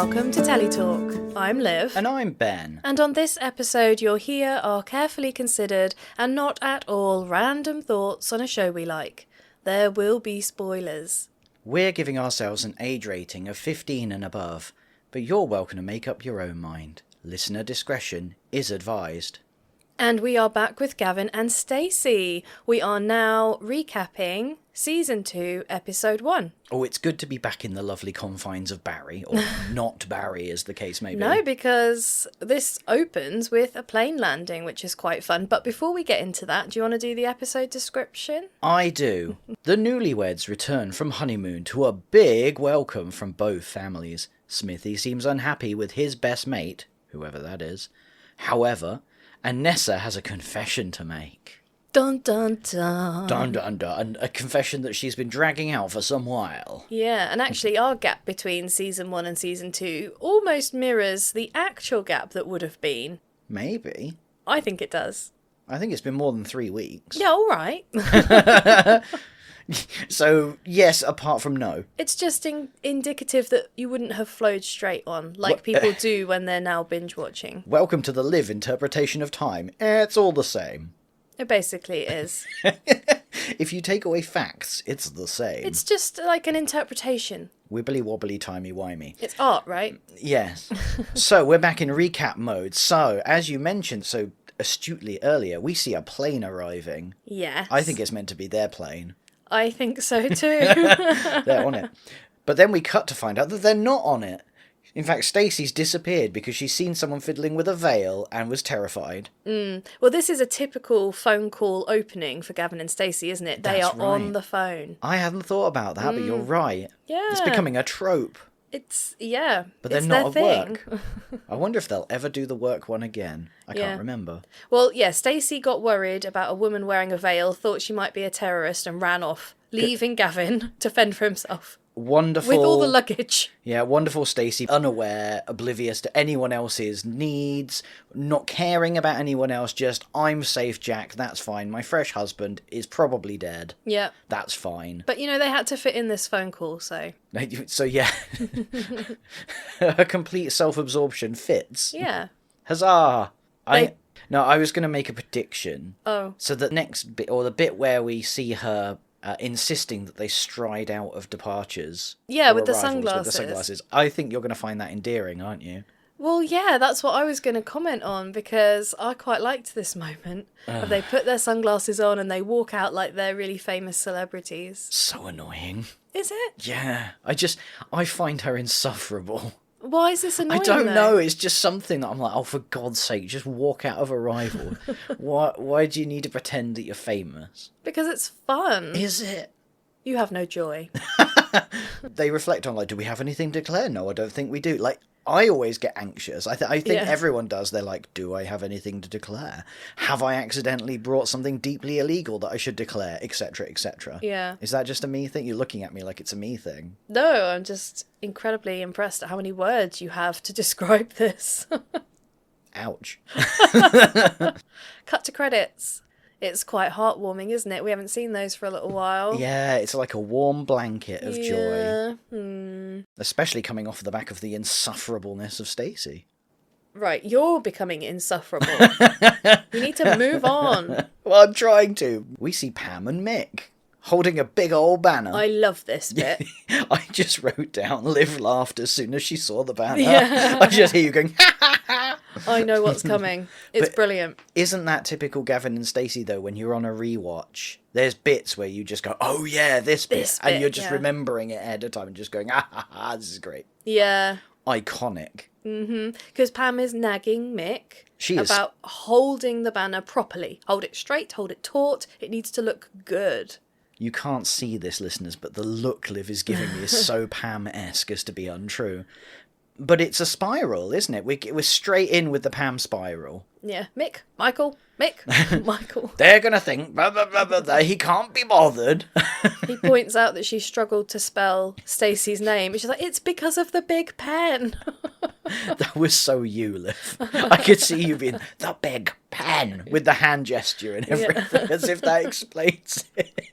Welcome to Teletalk. I'm Liv. And I'm Ben. And on this episode, you'll hear our carefully considered and not at all random thoughts on a show we like. There will be spoilers. We're giving ourselves an age rating of 15 and above, but you're welcome to make up your own mind. Listener discretion is advised. And we are back with Gavin and Stacey. We are now recapping Season 2, Episode 1. Oh, it's good to be back in the lovely confines of Barry, or not Barry as the case may be. No, because this opens with a plane landing, which is quite fun. But before we get into that, do you want to do the episode description? I do. The newlyweds return from honeymoon to a big welcome from both families. Smithy seems unhappy with his best mate, whoever that is. However, and Nessa has a confession to make. Dun dun dun. Dun dun dun. A confession that she's been dragging out for some while. Yeah, and actually our gap between Season 1 and Season 2 almost mirrors the actual gap that would have been. Maybe. I think it does. I think it's been more than 3 weeks. Yeah, all right. So, yes, apart from no. It's just indicative that you wouldn't have flowed straight on, like people do when they're now binge-watching. Welcome to the Liv interpretation of time. It's all the same. It basically is. If you take away facts, it's the same. It's just like an interpretation. Wibbly wobbly timey wimey. It's art, right? Yes. So, we're back in recap mode. So, as you mentioned so astutely earlier, we see a plane arriving. Yes. I think it's meant to be their plane. I think so too. They're on it. But then we cut to find out that they're not on it. In fact, Stacey's disappeared because she's seen someone fiddling with a veil and was terrified. Well, this is a typical phone call opening for Gavin and Stacey, isn't it? They That's are on right. the phone. I hadn't thought about that, but you're right. Yeah. It's becoming a trope. Yeah. But they're it's not their at thing. work. I wonder if they'll ever do the work one again. I Yeah. can't remember. Well, yeah, Stacey got worried about a woman wearing a veil, thought she might be a terrorist and ran off, leaving Gavin to fend for himself. Wonderful. With all the luggage. Yeah, wonderful Stacey, unaware, oblivious to anyone else's needs, not caring about anyone else, just, I'm safe, Jack, that's fine. My fresh husband is probably dead. Yeah. That's fine. But, they had to fit in this phone call, so... So, yeah. Her complete self-absorption fits. Yeah. Huzzah! I was going to make a prediction. Oh. So the next bit, or the bit where we see her insisting that they stride out of departures. Yeah, or with the arrivals sunglasses. With the sunglasses. I think you're going to find that endearing, aren't you? Well, yeah, that's what I was going to comment on, because I quite liked this moment. They put their sunglasses on and they walk out like they're really famous celebrities. So annoying. Is it? Yeah. I find her insufferable. Why is this annoying, I don't though? know. It's just something that I'm like, oh, for God's sake, just walk out of Arrival. Why do you need to pretend that you're famous? Because it's fun. Is it? You have no joy. They reflect on, like, do we have anything to declare? No, I don't think we do. Like, I always get anxious. I think Yeah. everyone does. They're like, do I have anything to declare? Have I accidentally brought something deeply illegal that I should declare, etc., etc.? Yeah. Is that just a me thing? You're looking at me like it's a me thing. No, I'm just incredibly impressed at how many words you have to describe this. Ouch. Cut to credits. It's quite heartwarming, isn't it? We haven't seen those for a little while. Yeah, it's like a warm blanket of joy. Yeah. Especially coming off the back of the insufferableness of Stacey. Right, you're becoming insufferable. You need to move on. Well, I'm trying to. We see Pam and Mick holding a big old banner. I love this bit. I just wrote down, Liv laughed as soon as she saw the banner. Yeah. I just hear you going, ha ha ha. I know what's coming. It's But brilliant. Isn't that typical Gavin and Stacey, though, when you're on a rewatch? There's bits where you just go, oh yeah, this bit. This and bit, you're just yeah. remembering it ahead of time and just going, ah ha ha, this is great. Yeah. Iconic. Because Pam is nagging Mick She is. about holding the banner properly. Hold it straight, hold it taut. It needs to look good. You can't see this, listeners, but the look Liv is giving me is so Pam-esque as to be untrue. But it's a spiral, isn't it? We're straight in with the Pam spiral. Yeah. Mick, Michael. They're going to think, blah, blah, blah, blah, blah, he can't be bothered. He points out that she struggled to spell Stacey's name. And she's like, it's because of the big pen. That was so you, Liv. I could see you being the big pen with the hand gesture and everything, as if that explains it.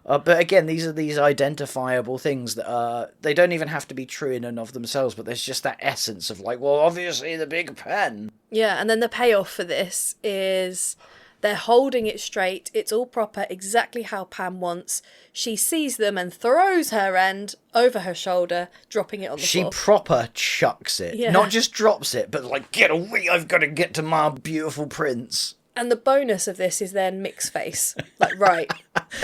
But again, these are these identifiable things that they don't even have to be true in and of themselves, but there's just that essence of like, well, obviously the big pen. Yeah, and then the payoff for this is they're holding it straight. It's all proper, exactly how Pam wants. She sees them and throws her end over her shoulder, dropping it on the floor. She proper chucks it. Yeah. Not just drops it, but like, get away, I've got to get to my beautiful prince. And the bonus of this is then Mick's face. Like, right,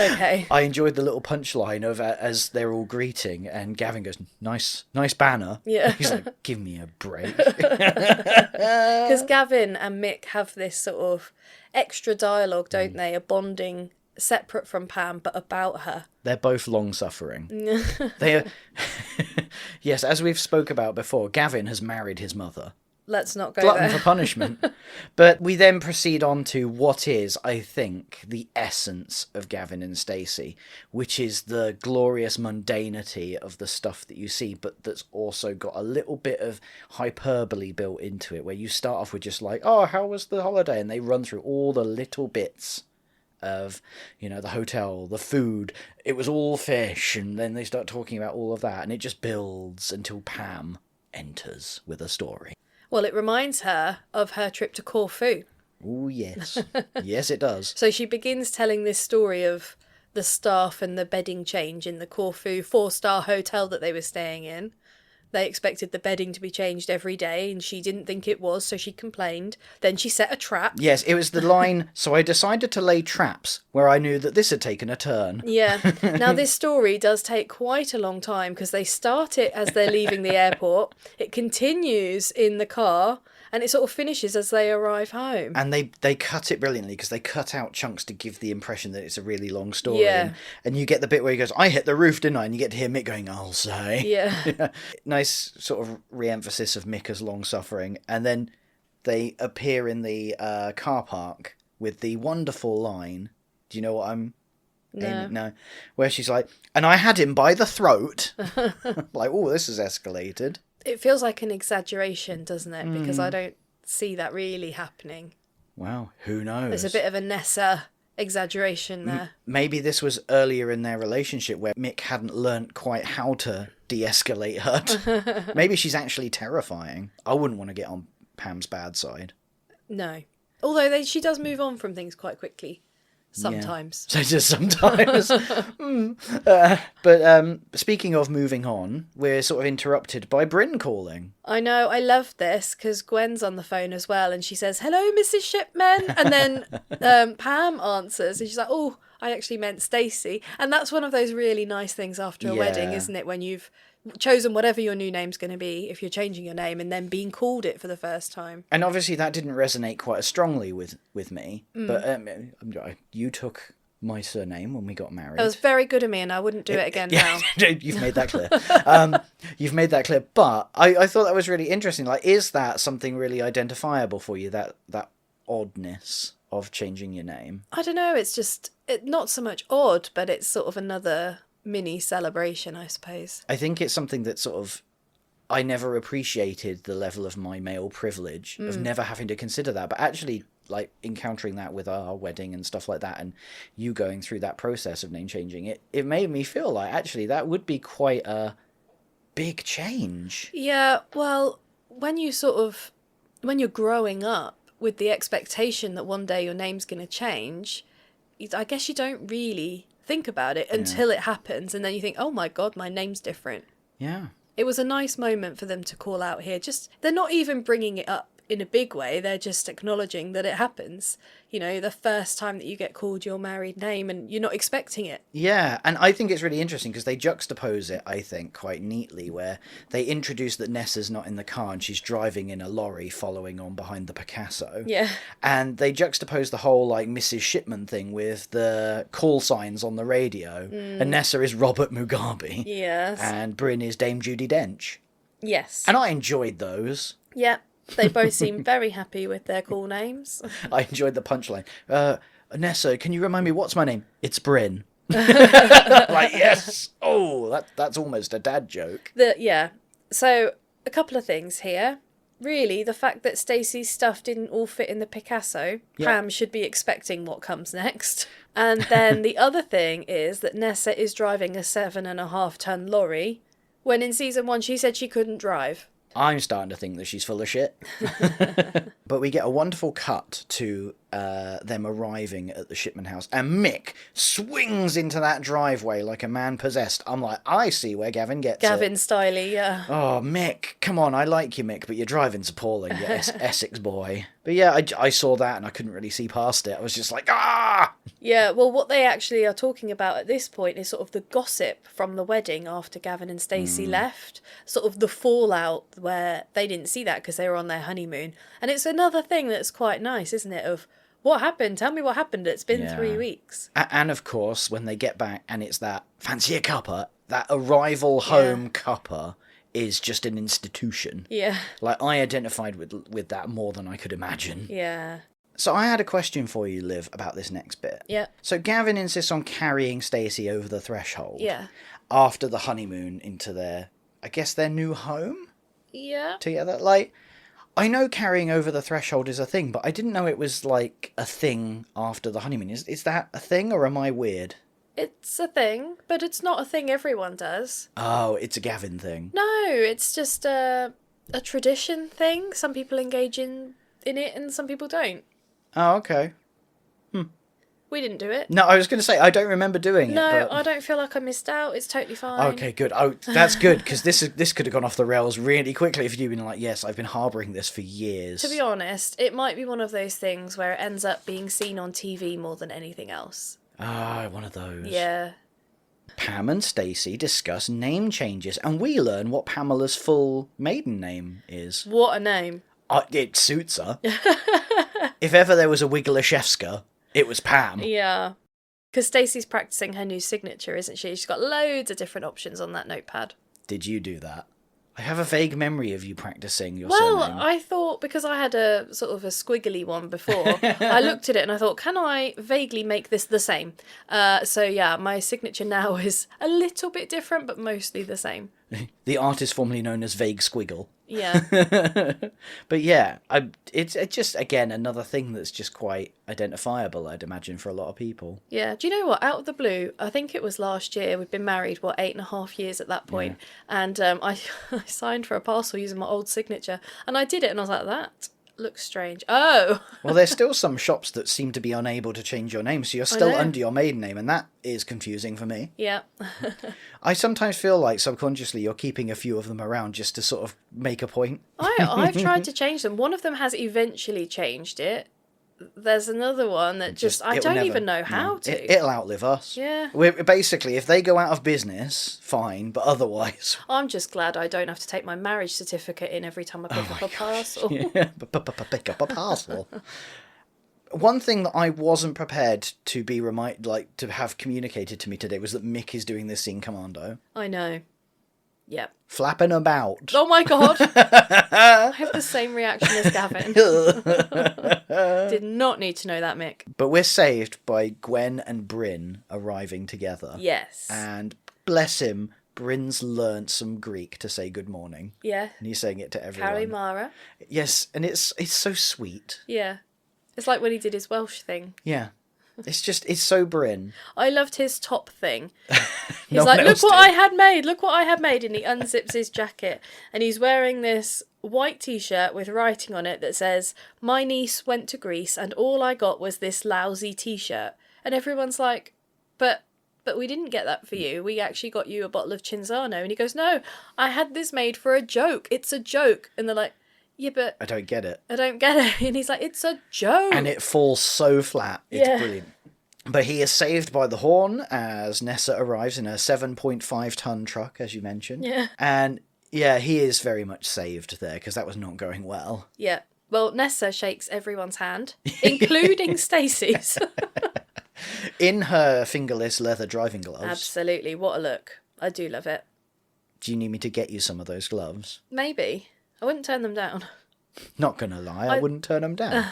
okay. I enjoyed the little punchline of as they're all greeting, and Gavin goes, nice banner. Yeah. He's like, give me a break. Because Gavin and Mick have this sort of extra dialogue, don't they? A bonding separate from Pam, but about her. They're both long-suffering. They are... Yes, as we've spoke about before, Gavin has married his mother. Let's not go Glutton there. for punishment. But we then proceed on to what is, I think, the essence of Gavin and Stacey, which is the glorious mundanity of the stuff that you see, but that's also got a little bit of hyperbole built into it, where you start off with just like, oh, how was the holiday? And they run through all the little bits of, you know, the hotel, the food, it was all fish, and then they start talking about all of that, and it just builds until Pam enters with a story. Well, it reminds her of her trip to Corfu. Oh, yes. Yes, it does. So she begins telling this story of the staff and the bedding change in the Corfu 4-star hotel that they were staying in. They expected the bedding to be changed every day, and she didn't think it was, so she complained. Then she set a trap. Yes, it was the line, so I decided to lay traps where I knew that this had taken a turn. Yeah. Now, this story does take quite a long time because they start it as they're leaving the airport. It continues in the car, and it sort of finishes as they arrive home. And they cut it brilliantly because they cut out chunks to give the impression that it's a really long story. Yeah. And you get the bit where he goes, I hit the roof, didn't I? And you get to hear Mick going, I'll say. Yeah. Nice sort of re-emphasis of Mick as long-suffering. And then they appear in the car park with the wonderful line. Do you know what I'm... No. Where she's like, and I had him by the throat. Like, oh, this has escalated. It feels like an exaggeration, doesn't it? Because I don't see that really happening. Well, who knows? There's a bit of a Nessa exaggeration there. Maybe this was earlier in their relationship where Mick hadn't learnt quite how to de-escalate her. Maybe she's actually terrifying. I wouldn't want to get on Pam's bad side. No. Although she does move on from things quite quickly. Sometimes. Yeah. So just sometimes. But speaking of moving on, we're sort of interrupted by Bryn calling. I know, I love this because Gwen's on the phone as well and she says, hello, Mrs. Shipman. And then Pam answers and she's like, oh, I actually meant Stacey. And that's one of those really nice things after a wedding, isn't it? When you've chosen whatever your new name's going to be, if you're changing your name, and then being called it for the first time. And obviously that didn't resonate quite as strongly with me. But you took my surname when we got married. It was very good of me, and I wouldn't do it again now. You've made that clear. You've made that clear. But I thought that was really interesting. Like, is that something really identifiable for you, that oddness of changing your name? I don't know. It's just not so much odd, but it's sort of another mini celebration, I suppose. I think it's something that sort of, I never appreciated the level of my male privilege of never having to consider that, but actually like encountering that with our wedding and stuff like that, and you going through that process of name changing, it made me feel like actually that would be quite a big change. Yeah, well, when you're growing up with the expectation that one day your name's going to change, I guess you don't really think about it until it happens, and then you think, oh my god, my name's different. Yeah. It was a nice moment for them to call out here. Just, they're not even bringing it up in a big way, they're just acknowledging that it happens. You know, the first time that you get called your married name and you're not expecting it. Yeah, and I think it's really interesting because they juxtapose it, I think, quite neatly, where they introduce that Nessa's not in the car and she's driving in a lorry following on behind the Picasso. Yeah. And they juxtapose the whole, like, Mrs. Shipman thing with the call signs on the radio. And Nessa is Robert Mugabe. Yes. And Bryn is Dame Judi Dench. Yes. And I enjoyed those. Yeah. They both seem very happy with their cool names. I enjoyed the punchline. Nessa, can you remind me, what's my name? It's Bryn. Like, yes. Oh, that's almost a dad joke. Yeah. So a couple of things here. Really, the fact that Stacey's stuff didn't all fit in the Picasso, Pam should be expecting what comes next. And then the other thing is that Nessa is driving a 7.5-ton lorry, when in season 1 she said she couldn't drive. I'm starting to think that she's full of shit. But we get a wonderful cut to them arriving at the Shipman house, and Mick swings into that driveway like a man possessed. I'm like, I see where Gavin gets Gavin it. Styley, yeah. Oh, Mick, come on, I like you, Mick, but your driving's appalling, you Essex boy. But yeah, I saw that and I couldn't really see past it. I was just like, ah! Yeah, well, what they actually are talking about at this point is sort of the gossip from the wedding after Gavin and Stacey left. Sort of the fallout where they didn't see that because they were on their honeymoon. And it's another thing that's quite nice, isn't it? Of what happened? Tell me what happened. It's been 3 weeks. And of course, when they get back and it's that fancy a cuppa, that arrival home cuppa is just an institution. Yeah. Like, I identified with that more than I could imagine. Yeah. So I had a question for you, Liv, about this next bit. Yeah. So Gavin insists on carrying Stacey over the threshold. Yeah. After the honeymoon into their, I guess, their new home? Yeah. Together. Like, I know carrying over the threshold is a thing, but I didn't know it was, like, a thing after the honeymoon. Is that a thing, or am I weird? It's a thing, but it's not a thing everyone does. Oh, it's a Gavin thing. No, it's just a tradition thing. Some people engage in it and some people don't. Oh, okay. We didn't do it. No, I was going to say, I don't remember doing it. No, But... I don't feel like I missed out. It's totally fine. Okay, good. Oh, that's good, because this could have gone off the rails really quickly if you'd been like, yes, I've been harbouring this for years. To be honest, it might be one of those things where it ends up being seen on TV more than anything else. Ah, one of those. Yeah. Pam and Stacey discuss name changes, and we learn what Pamela's full maiden name is. What a name. It suits her. If ever there was a Wiglashevska, it was Pam. Yeah. Because Stacey's practicing her new signature, isn't she? She's got loads of different options on that notepad. Did you do that? I have a vague memory of you practicing your Well, surname. I thought, because I had a sort of a squiggly one before, I looked at it and I thought, can I vaguely make this the same? So yeah, my signature now is a little bit different, but mostly the same. The artist formerly known as Vague Squiggle. Yeah. But yeah, it's just, again, another thing that's just quite identifiable, I'd imagine, for a lot of people. Yeah. Do you know what? Out of the blue, I think it was last year, we'd been married, 8.5 years at that point, and I signed for a parcel using my old signature, and I did it, and I was like, that looks strange. Oh! Well, there's still some shops that seem to be unable to change your name, so you're still know. under your maiden name, and that is confusing for me. Yeah. I sometimes feel like subconsciously you're keeping a few of them around just to sort of make a point. I've tried to change them. One of them has eventually changed it. There's another one that just I don't even know how to. It'll outlive us. Yeah. We're basically, if they go out of business, fine, but otherwise... I'm just glad I don't have to take my marriage certificate in every time I pick up a parcel. Yeah, pick up a parcel. One thing that I wasn't prepared to be to have communicated to me today was that Mick is doing this scene commando. I know. Yep. Flapping about. Oh my god! I have the same reaction as Gavin. Did not need to know that, Mick. But we're saved by Gwen and Bryn arriving together. Yes. And bless him, Bryn's learnt some Greek to say good morning. Yeah. And he's saying it to everyone. Karimara. Yes, and it's so sweet. Yeah. It's like when he did his Welsh thing. Yeah. It's so Bryn. I loved his top thing. He's No like, one look else what did. I had made, look what I had made. And he unzips his jacket and he's wearing this white t-shirt with writing on it that says, my niece went to Greece and all I got was this lousy t-shirt. And everyone's like, but we didn't get that for you. We actually got you a bottle of Cinzano. And he goes, no, I had this made for a joke. It's a joke. And they're like, yeah, but... I don't get it. I don't get it. And he's like, it's a joke. And it falls so flat. It's Yeah. brilliant. But he is saved by the horn as Nessa arrives in a 7.5-ton truck, as you mentioned. Yeah. And, yeah, he is very much saved there, because that was not going well. Yeah. Well, Nessa shakes everyone's hand, including Stacey's. In her fingerless leather driving gloves. Absolutely. What a look. I do love it. Do you need me to get you some of those gloves? Maybe. I wouldn't turn them down. Not gonna lie, I wouldn't turn them down.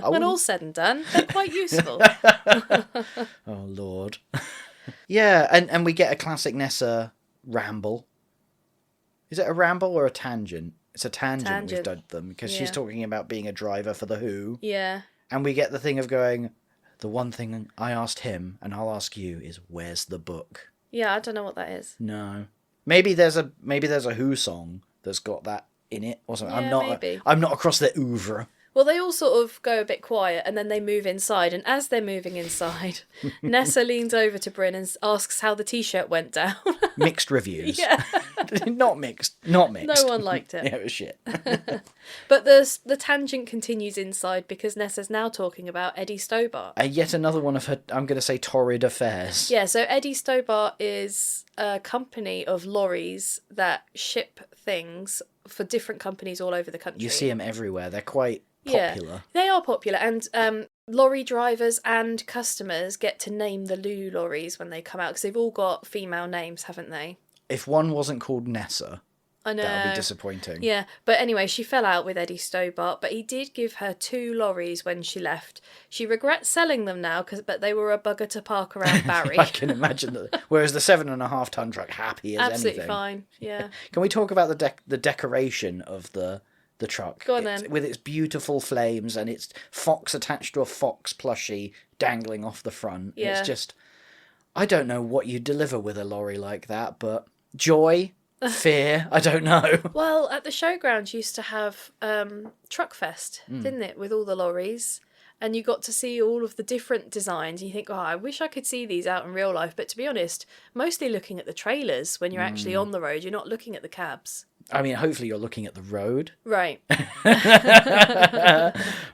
When all's said and done, they're quite useful. Oh, Lord. Yeah, and we get a classic Nessa ramble. Is it a ramble or a tangent? It's a tangent. We've Tangent. dubbed them, because Yeah. she's talking about being a driver for The Who. Yeah. And we get the thing of going, the one thing I asked him, and I'll ask you, is where's the book? Yeah, I don't know what that is. No. Maybe there's a Who song that's got that in it or something. Yeah, maybe. I'm not across their oeuvre. Well, they all sort of go a bit quiet and then they move inside. And as they're moving inside, Nessa leans over to Bryn and asks how the t-shirt went down. Mixed reviews. Yeah. Not mixed. Not mixed. No one liked it. Yeah, it was shit. But the tangent continues inside because Nessa's now talking about Eddie Stobart. Yet another one of her, I'm going to say, torrid affairs. Yeah, so Eddie Stobart is a company of lorries that ship things for different companies all over the country. You see them everywhere. They're quite popular. Yeah, they are popular. And lorry drivers and customers get to name the loo lorries when they come out because they've all got female names, haven't they? If one wasn't called Nessa, I know. that would be disappointing. Yeah, but anyway, she fell out with Eddie Stobart, but he did give her 2 lorries when she left. She regrets selling them now, but they were a bugger to park around Barry. I can imagine that. Whereas the 7.5 ton truck, happy as Absolutely anything. fine, yeah. Can we talk about the decoration of the truck? Go on then. With its beautiful flames and its fox attached to a fox plushie dangling off the front. Yeah. It's just, I don't know what you deliver with a lorry like that, but joy, fear, I don't know. Well, at the showgrounds used to have Truck Fest, didn't it, with all the lorries? And you got to see all of the different designs. And you think, oh, I wish I could see these out in real life. But to be honest, mostly looking at the trailers when you're actually on the road. You're not looking at the cabs. I mean, hopefully you're looking at the road. Right.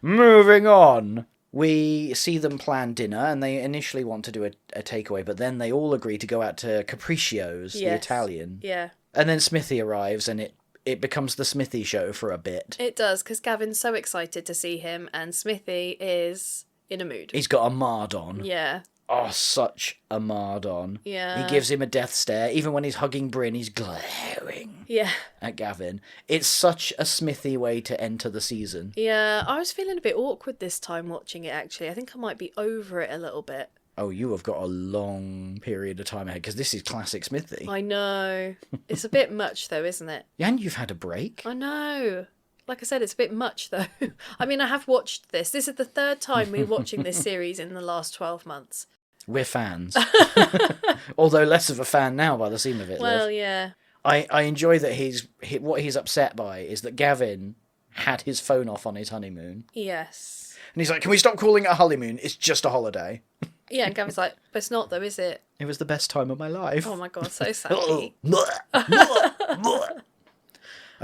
Moving on. We see them plan dinner, and they initially want to do a takeaway, but then they all agree to go out to Capriccio's, the Yes. Italian. Yeah. And then Smithy arrives, and it becomes the Smithy show for a bit. It does, because Gavin's so excited to see him, and Smithy is in a mood. He's got a mard on. Yeah. Oh, such a mard on. Yeah. He gives him a death stare. Even when he's hugging Bryn, he's glaring Yeah. at Gavin. It's such a Smithy way to enter the season. Yeah. I was feeling a bit awkward this time watching it, actually. I think I might be over it a little bit. Oh, you have got a long period of time ahead, because this is classic Smithy. I know. It's a bit much, though, isn't it? And you've had a break. I know. Like I said, it's a bit much, though. I mean, I have watched this. This is the 3rd time we're watching this series in the last 12 months. We're fans. Although less of a fan now by the seam of it, Well, Liv. yeah. I enjoy that what he's upset by is that Gavin had his phone off on his honeymoon. Yes. And he's like, can we stop calling it a honeymoon? It's just a holiday. Yeah, and Gavin's like, but it's not, though, is it? It was the best time of my life. Oh, my God, so sad. I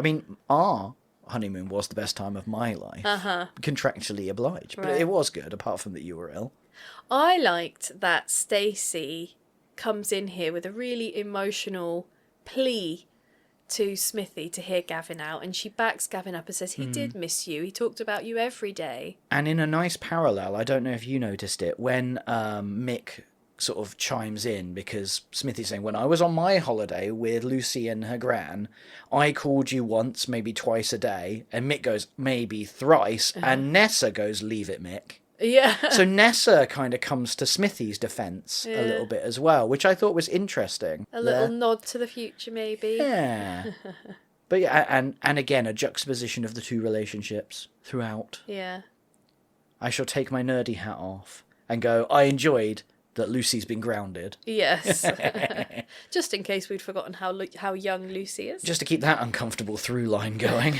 mean, our honeymoon was the best time of my life. Uh-huh. Contractually obliged. But Right. it was good, apart from that you were ill. I liked that Stacey comes in here with a really emotional plea to Smithy to hear Gavin out, and she backs Gavin up and says he did miss you. He talked about you every day. And in a nice parallel, I don't know if you noticed it, when Mick sort of chimes in, because Smithy's saying, when I was on my holiday with Lucy and her gran, I called you once, maybe twice a day, and Mick goes, maybe thrice, and Nessa goes, leave it, Mick. Yeah. So Nessa kind of comes to Smithy's defence a little bit as well, which I thought was interesting. A little nod to the future, maybe. Yeah. But yeah, and again, a juxtaposition of the two relationships throughout. Yeah. I shall take my nerdy hat off and go, I enjoyed that Lucy's been grounded. Yes. Just in case we'd forgotten how young Lucy is. Just to keep that uncomfortable through line going.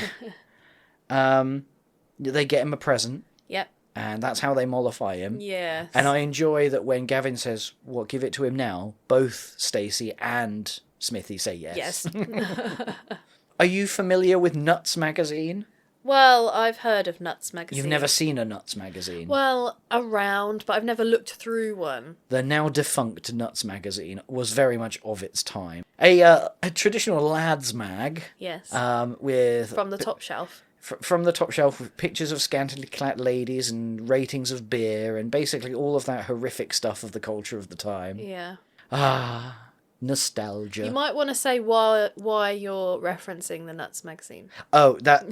They get him a present, Yep. and that's how they mollify him. Yes. And I enjoy that when Gavin says, what, give it to him now, both Stacey and Smithy say yes. Yes. Are you familiar with Nuts magazine? Well, I've heard of Nuts magazine. You've never seen a Nuts magazine? Well, around, but I've never looked through one. The now defunct Nuts magazine was very much of its time. A traditional lads mag. Yes. With From the top shelf. from the top shelf with pictures of scantily clad ladies and ratings of beer and basically all of that horrific stuff of the culture of the time. Yeah. nostalgia. You might want to say why you're referencing the Nuts magazine. Oh, that,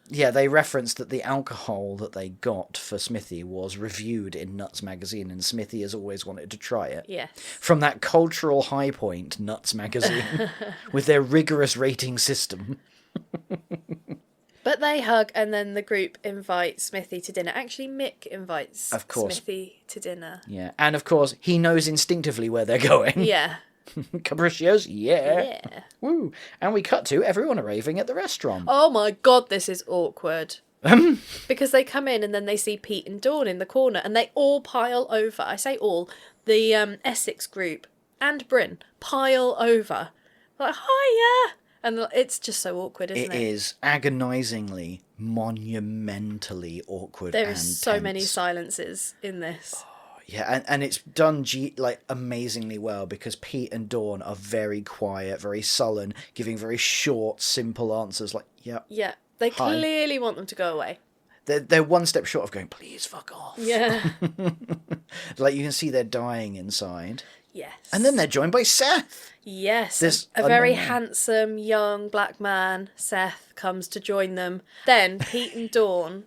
yeah, they referenced that the alcohol that they got for Smithy was reviewed in Nuts magazine, and Smithy has always wanted to try it. Yeah. From that cultural high point, Nuts magazine, with their rigorous rating system. But they hug, and then the group invites Smithy to dinner. Actually, Mick invites Of course. Smithy to dinner. Yeah, and of course, he knows instinctively where they're going. Yeah. Capriccios, yeah. Yeah. Woo. And we cut to everyone arriving at the restaurant. Oh my god, this is awkward. Because they come in and then they see Pete and Dawn in the corner, and they all pile over. I say all. The Essex group and Bryn pile over. Like, hiya! And it's just so awkward, isn't it? It is agonisingly, monumentally awkward. There and is so tense. many silences in this. Yeah, and it's done amazingly well, because Pete and Dawn are very quiet, very sullen, giving very short, simple answers like, yeah. Yeah, they Hi. clearly want them to go away. They're one step short of going, please fuck off. Yeah. Like, you can see they're dying inside. Yes. And then they're joined by Seth. Yes, This a very unknown man. handsome young black man, Seth, comes to join them. Then Pete and Dawn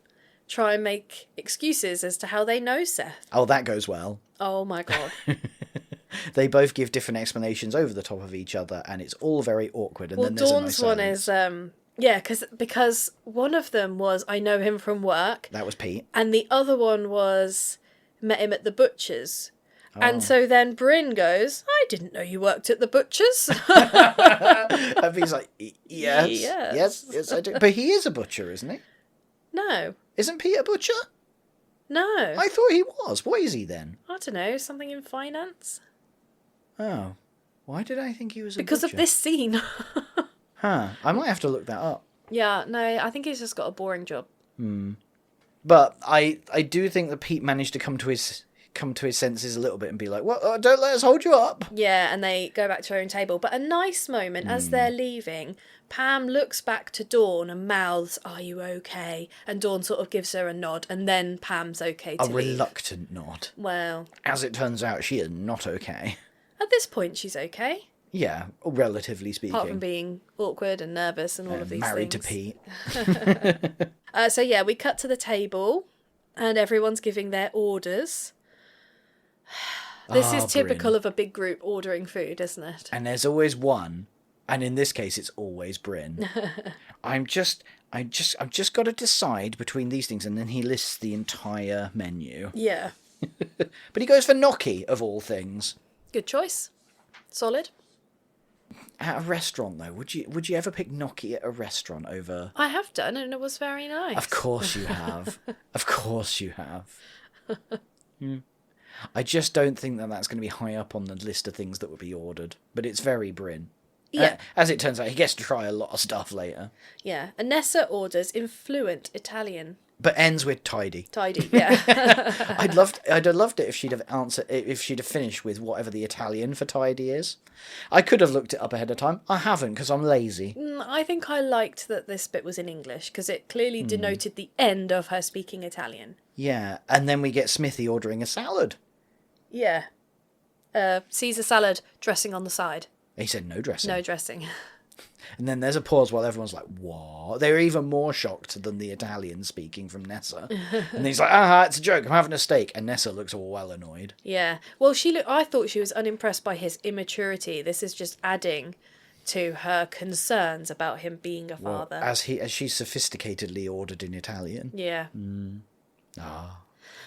try and make excuses as to how they know Seth. Oh, that goes well. Oh my god. They both give different explanations over the top of each other, and it's all very awkward. And Well, then there's Dawn's a one nice is, silence. yeah, because one of them was, I know him from work, That was Pete. and the other one was, met him at the butcher's. Oh. And so then Bryn goes, I didn't know you worked at the butcher's. And he's like, yes, Yes. yes, I do. But he is a butcher, isn't he? No. Isn't Pete a butcher? No. I thought he was. What is he then? I don't know, something in finance? Oh. Why did I think he was a Because butcher? of this scene. Huh. I might have to look that up. Yeah, no, I think he's just got a boring job. But I do think that Pete managed to come to his senses a little bit and be like, well, don't let us hold you up. Yeah, and they go back to her own table. But a nice moment as they're leaving, Pam looks back to Dawn and mouths, are you okay? And Dawn sort of gives her a nod, and then Pam's okay to A leave. reluctant nod. Well, As it turns out, she is not okay. at this point she's okay. Yeah, relatively speaking. Apart from being awkward and nervous and all of these married things. to Pete. So yeah, we cut to the table and everyone's giving their orders. This is typical Bryn. of a big group ordering food, isn't it? And there's always one, and in this case, it's always Bryn. I've just got to decide between these things, and then he lists the entire menu. Yeah. But he goes for gnocchi, of all things. Good choice. Solid. At a restaurant, though, would you ever pick gnocchi at a restaurant over? I have done, and it was very nice. Of course you have. Of course you have. I just don't think that that's going to be high up on the list of things that would be ordered. But it's very Bryn. Yeah. As it turns out, he gets to try a lot of stuff later. Yeah. And Nessa orders in fluent Italian. But ends with tidy. Tidy, yeah. I'd have loved it if she'd have finished with whatever the Italian for tidy is. I could have looked it up ahead of time. I haven't, because I'm lazy. I think I liked that this bit was in English, because it clearly denoted the end of her speaking Italian. Yeah, and then we get Smithy ordering a salad. Yeah. Caesar salad, dressing on the side. He said no dressing. No dressing. And then there's a pause while everyone's like, what? They're even more shocked than the Italian speaking from Nessa. And he's like, it's a joke, I'm having a steak. And Nessa looks all well annoyed. Yeah. Well, I thought she was unimpressed by his immaturity. This is just adding to her concerns about him being a father. As she's sophisticatedly ordered in Italian. Yeah. Ah.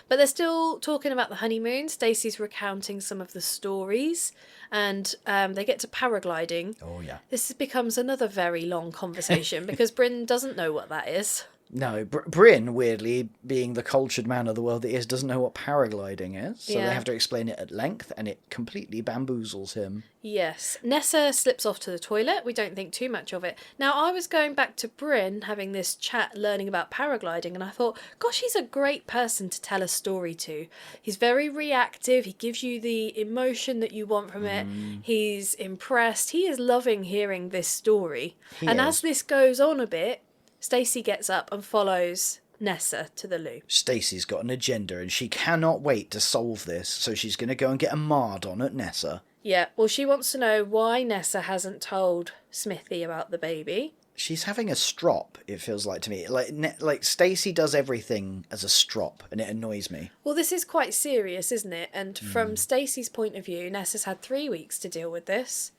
But they're still talking about the honeymoon. Stacey's recounting some of the stories, and they get to paragliding. Oh, yeah. This becomes another very long conversation because Bryn doesn't know what that is. No, Bryn, weirdly, being the cultured man of the world that he is, doesn't know what paragliding is. So they have to explain it at length, and it completely bamboozles him. Yes. Nessa slips off to the toilet. We don't think too much of it. Now, I was going back to Bryn, having this chat, learning about paragliding, and I thought, gosh, he's a great person to tell a story to. He's very reactive. He gives you the emotion that you want from it. He's impressed. He is loving hearing this story. As this goes on a bit, Stacey gets up and follows Nessa to the loo. Stacey's got an agenda, and she cannot wait to solve this, so she's going to go and get a mard on at Nessa. Yeah, well, she wants to know why Nessa hasn't told Smithy about the baby. She's having a strop, it feels like to me. Like Stacey does everything as a strop, and it annoys me. Well, this is quite serious, isn't it? And from Stacey's point of view, Nessa's had 3 weeks to deal with this,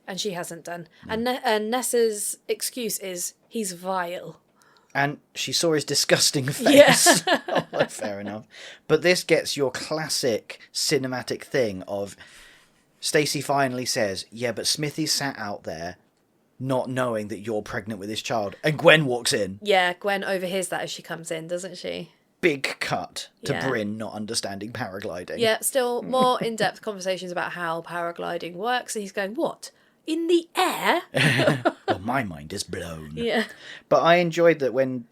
and she hasn't done. And Nessa's excuse is, he's vile. And she saw his disgusting face. Yeah. Oh, fair enough. But this gets your classic cinematic thing of Stacey finally says, yeah, but Smithy sat out there not knowing that you're pregnant with his child. And Gwen walks in. Yeah, Gwen overhears that as she comes in, doesn't she? Big cut to Yeah. Bryn not understanding paragliding. Yeah, still more in-depth conversations about how paragliding works. And he's going, what? In the air? Well, my mind is blown. Yeah. But I enjoyed that when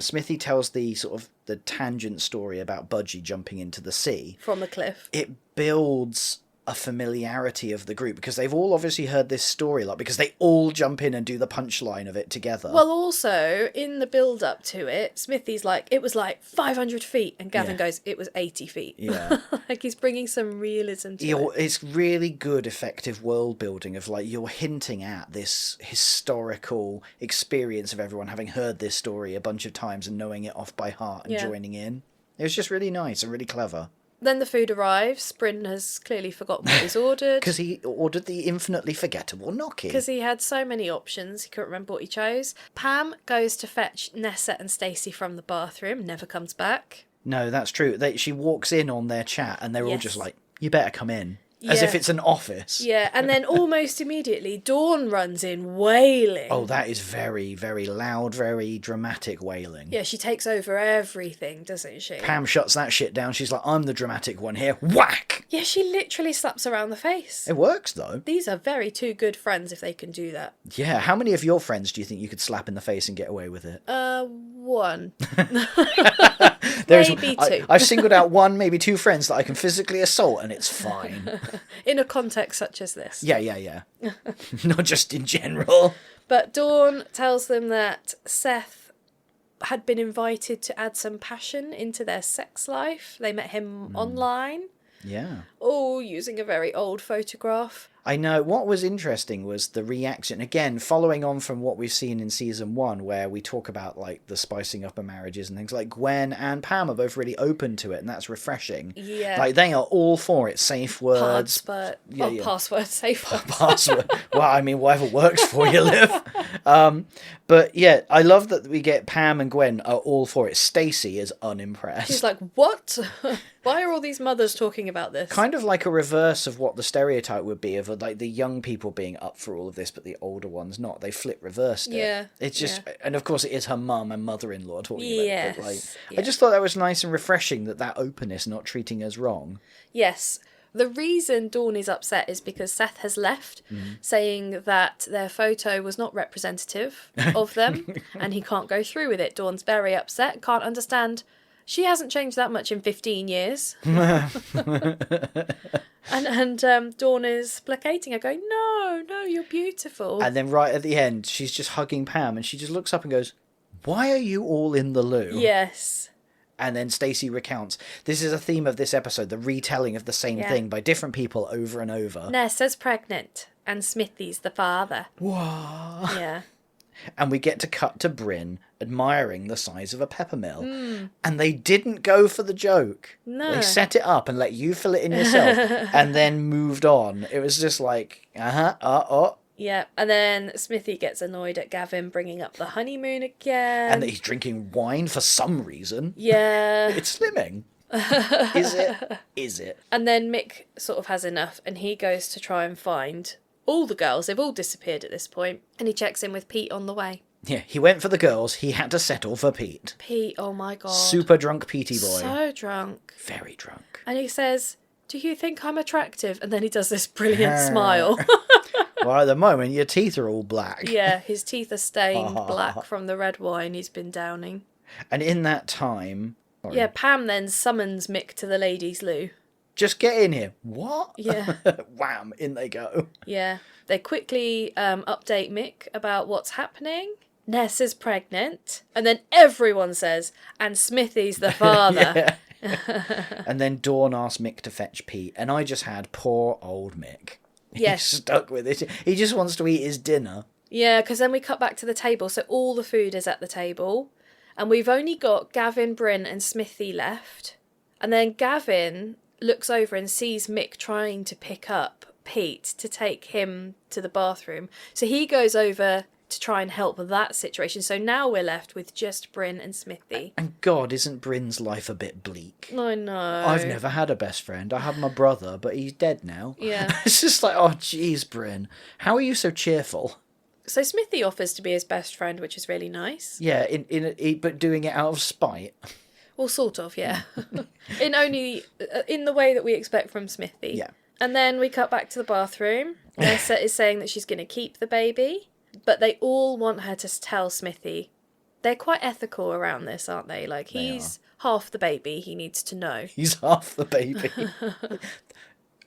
Smithy tells the sort of the tangent story about Budgie jumping into the sea. From a cliff. It builds a familiarity of the group because they've all obviously heard this story a lot because they all jump in and do the punchline of it together. Well, also, in the build-up to it, Smithy's like, it was like 500 feet, and Gavin goes, it was 80 feet. Yeah. Like, he's bringing some realism to it. It's really good, effective world building of like you're hinting at this historical experience of everyone having heard this story a bunch of times and knowing it off by heart and joining in. It was just really nice and really clever. Then the food arrives. Bryn has clearly forgotten what he's ordered. Because he ordered the infinitely forgettable gnocchi. Because he had so many options, he couldn't remember what he chose. Pam goes to fetch Nessa and Stacey from the bathroom, never comes back. No, that's true. She walks in on their chat and they're all just like, you better come in. As Yeah. if it's an office. Yeah, and then almost immediately, Dawn runs in wailing. Oh, that is very, very loud, very dramatic wailing. Yeah, she takes over everything, doesn't she? Pam shuts that shit down. She's like, I'm the dramatic one here. Whack! Yeah, she literally slaps around the face. It works, though. These are very two good friends if they can do that. Yeah, how many of your friends do you think you could slap in the face and get away with it? One. There's, Maybe two. I've singled out one, maybe two friends that I can physically assault, and it's fine. In a context such as this. Yeah. Not just in general. But Dawn tells them that Seth had been invited to add some passion into their sex life. They met him online. Yeah. Oh, using a very old photograph. I know. What was interesting was the reaction. Again, following on from what we've seen in season 1, where we talk about like the spicing up of marriages and things. Like Gwen and Pam are both really open to it, and that's refreshing. Yeah. Like they are all for it. Safe words. Password, safe words. Password. Well, I mean, whatever works for you, Liv. But yeah, I love that we get Pam and Gwen are all for it. Stacey is unimpressed. She's like, what? Why are all these mothers talking about this? Kind of like a reverse of what the stereotype would be of like the young people being up for all of this, but the older ones not. They flip reversed it. Yeah. It's just, and of course it is her mum and mother-in-law talking about it. But like, Yeah. I just thought that was nice and refreshing that openness, not treating us wrong. Yes. The reason Dawn is upset is because Seth has left, saying that their photo was not representative of them, and he can't go through with it. Dawn's very upset, can't understand. She hasn't changed that much in 15 years. and Dawn is placating her, going, no, you're beautiful. And then right at the end, she's just hugging Pam, and she just looks up and goes, why are you all in the loo? Yes. And then Stacey recounts. This is a theme of this episode, the retelling of the same thing by different people over and over. Nessa's pregnant, and Smithy's the father. Whoa. Yeah. And we get to cut to Bryn admiring the size of a peppermill. And they didn't go for the joke. No. They set it up and let you fill it in yourself and then moved on. It was just like, Yeah, and then Smithy gets annoyed at Gavin bringing up the honeymoon again. And that he's drinking wine for some reason. Yeah. It's slimming. Is it? Is it? And then Mick sort of has enough, and he goes to try and find all the girls. They've all disappeared at this point. And he checks in with Pete on the way. Yeah, he went for the girls. He had to settle for Pete. Pete, oh my God. Super drunk Petey boy. So drunk. Very drunk. And he says, do you think I'm attractive? And then he does this brilliant smile. Well, at the moment, your teeth are all black. Yeah, his teeth are stained black from the red wine he's been downing. And in that time... Sorry. Yeah, Pam then summons Mick to the ladies' loo. Just get in here. What? Yeah. Wham, in they go. Yeah. They quickly update Mick about what's happening. Nessa's pregnant. And then everyone says, and Smithy's the father. And then Dawn asked Mick to fetch Pete, and I just had poor old Mick. Yes. He's stuck with it. He just wants to eat his dinner. Yeah, because then we cut back to the table, so all the food is at the table, and we've only got Gavin, Bryn and Smithy left. And then Gavin looks over and sees Mick trying to pick up Pete to take him to the bathroom. So he goes over to try and help that situation. So now we're left with just Bryn and Smithy. And God, isn't Bryn's life a bit bleak? I know. I've never had a best friend. I had my brother, but he's dead now. Yeah. It's just like, oh, jeez, Bryn. How are you so cheerful? So Smithy offers to be his best friend, which is really nice. Yeah, but doing it out of spite. Well, sort of, yeah. in the way that we expect from Smithy. Yeah. And then we cut back to the bathroom. Nessa is saying that she's going to keep the baby, but they all want her to tell Smithy. They're quite ethical around this, aren't they? Like, he's half the baby, he needs to know. He's half the baby.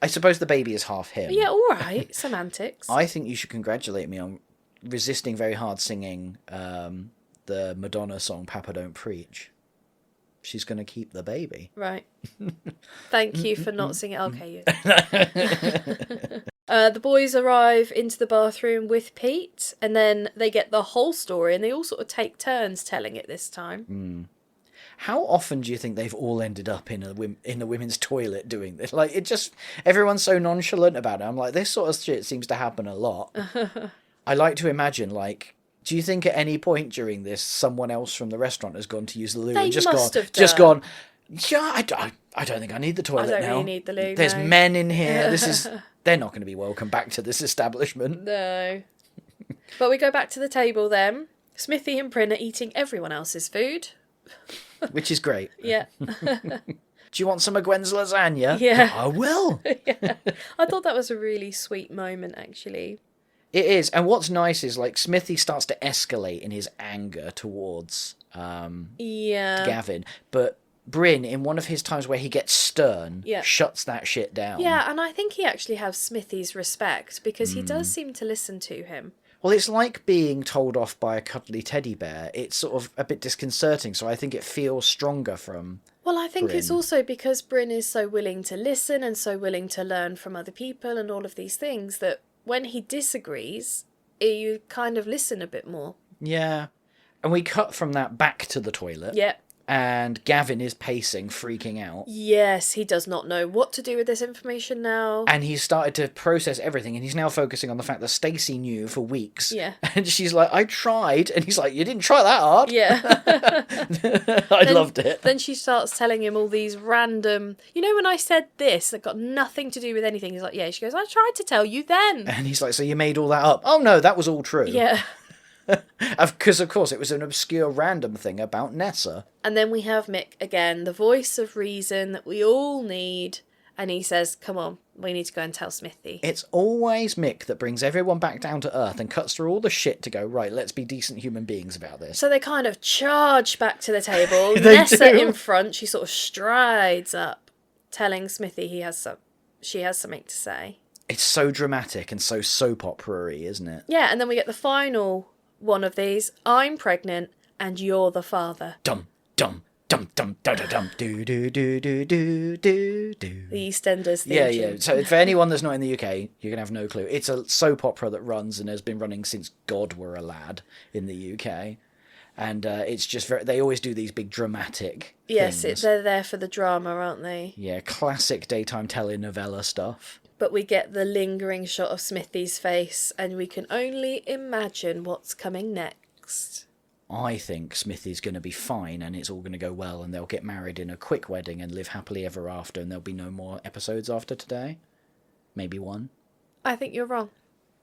I suppose the baby is half him. Yeah, all right. Semantics. I think you should congratulate me on resisting very hard singing the Madonna song Papa Don't Preach. She's going to keep the baby. Right. Thank you for not singing. Okay. The boys arrive into the bathroom with Pete, and then they get the whole story, and they all sort of take turns telling it this time. How often do you think they've all ended up in the women's toilet doing this? Like, everyone's so nonchalant about it. I'm like, this sort of shit seems to happen a lot. I like to imagine, like, do you think at any point during this, someone else from the restaurant has gone to use the loo They and just must gone, have done. yeah, I don't think I need the toilet now. I don't really need the loo. There's no. men in here. They're not going to be welcome back to this establishment. No. But we go back to the table then. Smithy and Bryn are eating everyone else's food. Which is great. Yeah. Do you want some of Gwen's lasagna? Yeah. I will. Yeah. I thought that was a really sweet moment, actually. It is. And what's nice is, like, Smithy starts to escalate in his anger towards Gavin. But Bryn, in one of his times where he gets stern, shuts that shit down. Yeah, and I think he actually has Smithy's respect, because he does seem to listen to him. Well, it's like being told off by a cuddly teddy bear. It's sort of a bit disconcerting, so I think it feels stronger from Well, I think Bryn. it's also because Bryn is so willing to listen and so willing to learn from other people and all of these things that when he disagrees, you kind of listen a bit more. Yeah. And we cut from that back to the toilet. Yeah. And Gavin is pacing, freaking out. Yes, he does not know what to do with this information now. And he's started to process everything, and he's now focusing on the fact that Stacey knew for weeks. Yeah. And she's like, I tried. And he's like, you didn't try that hard. Yeah. I loved it. Then she starts telling him all these random, you know, when I said this, that got nothing to do with anything. He's like, yeah. She goes, I tried to tell you then. And he's like, so you made all that up? Oh, no, that was all true. Yeah. Because, of course, it was an obscure random thing about Nessa. And then we have Mick again, the voice of reason that we all need. And he says, come on, we need to go and tell Smithy. It's always Mick that brings everyone back down to earth and cuts through all the shit to go, right, let's be decent human beings about this. So they kind of charge back to the table. They Nessa do. in front, she sort of strides up, telling Smithy she has something to say. It's so dramatic and so soap opera-y, isn't it? Yeah, and then we get the final one of these. I'm pregnant and you're the father. Dum, dum, dum, dum, dum, dum, dum, do, do, do, do, do, do, do. The EastEnders theme Yeah, tune. yeah. So for anyone that's not in the UK, you're going to have no clue. It's a soap opera that runs and has been running since God were a lad in the UK. And it's just they always do these big dramatic things. They're there for the drama, aren't they? Yeah, classic daytime telenovela stuff. But we get the lingering shot of Smithy's face, and we can only imagine what's coming next. I think Smithy's going to be fine and it's all going to go well and they'll get married in a quick wedding and live happily ever after and there'll be no more episodes after today. Maybe one. I think you're wrong.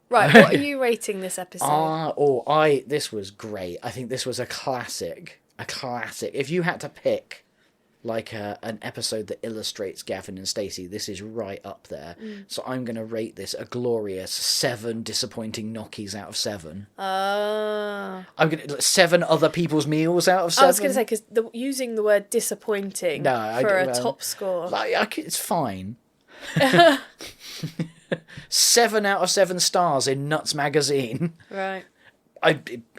Right, what are you rating this episode? This was great. I think this was a classic. A classic. If you had to pick like an episode that illustrates Gavin and Stacey, this is right up there. So I'm going to rate this a glorious 7 disappointing gnocchis out of 7. I'm going to 7 other people's meals out of 7. I was going to say, because using the word disappointing for a top score. It's fine. 7 out of 7 stars in Nuts magazine. Right.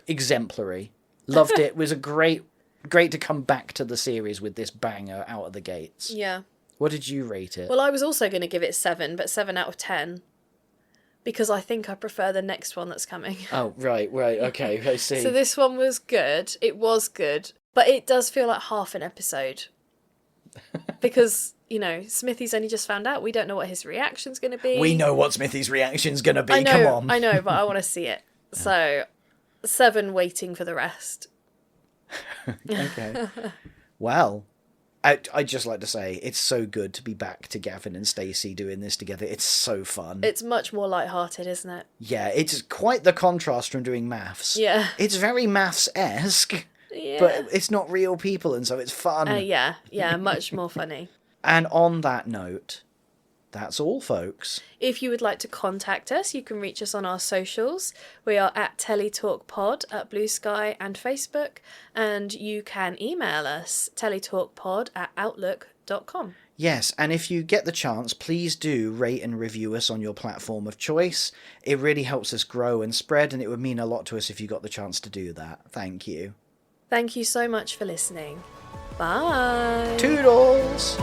Exemplary. Loved it. Was a great great to come back to the series with this banger out of the gates. Yeah. What did you rate it? Well, I was also going to give it 7, but 7 out of 10. Because I think I prefer the next one that's coming. Oh, right, okay, I see. So this one was good. It was good. But it does feel like half an episode. Because, you know, Smithy's only just found out. We don't know what his reaction's going to be. We know what Smithy's reaction's going to be, come on. I know, but I want to see it. So, 7 waiting for the rest. Okay. Well, I'd just like to say, it's so good to be back to Gavin and Stacey doing this together. It's so fun. It's much more lighthearted, isn't it? Yeah, it's quite the contrast from doing maths. Yeah. It's very maths-esque, Yeah. but it's not real people, and so it's fun. Yeah, much more funny. And on that note, that's all, folks. If you would like to contact us, you can reach us on our socials. We are at TeleTalkPod at Blue Sky and Facebook, and you can email us, teletalkpod@outlook.com. Yes, and if you get the chance, please do rate and review us on your platform of choice. It really helps us grow and spread, and it would mean a lot to us if you got the chance to do that. Thank you. Thank you so much for listening. Bye. Toodles!